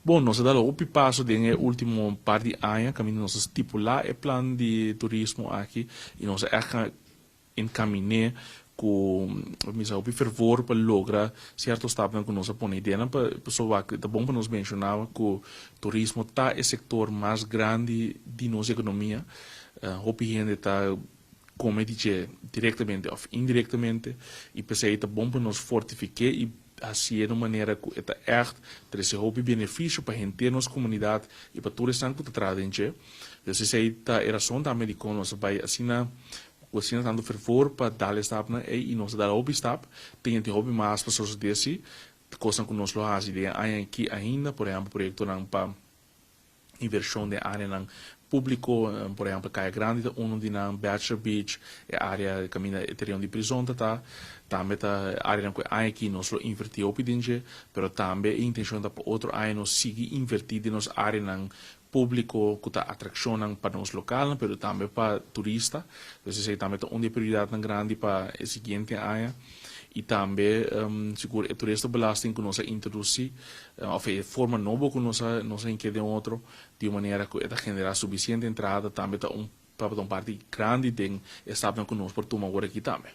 Bom, nós damos o passo de último par de anos, que nós estipular o plano de turismo aqui e nós encaminhar com o fervor para lograr certos estados que nós põe dentro para pessoa que é bom para nós mencionar que o turismo está o setor mais grande de nossa economia. O gente está como dizer diretamente ou indiretamente e pensei é bom para nós fortificar e assim de maneira que é echt trazer benefício para a gente nossa comunidade e para todos os que está dentro. Então, se é a razão também de que nós vai assim assim dando fervor para dar stap e nós dar hobby stap tem mais pessoas desse coisa que nós lo fazemos aqui ainda por exemplo projeto para inversão de área público, por exemplo, Caia Grande, de Bachelor Beach, a área caminha interior de prisão, também a área que aqui nós invertimos o pedido, mas também a intenção da outra área nós seguir invertir nos área público que está atração para nós local, mas também para turista, então também uma prioridade grande para a seguinte área. E também seguro o turista belasting que nós introduzir ou de forma nova que nós inquietem outro de maneira que genera suficiente entrada também para uma parte grande de estar com nós por tomar agora aqui também.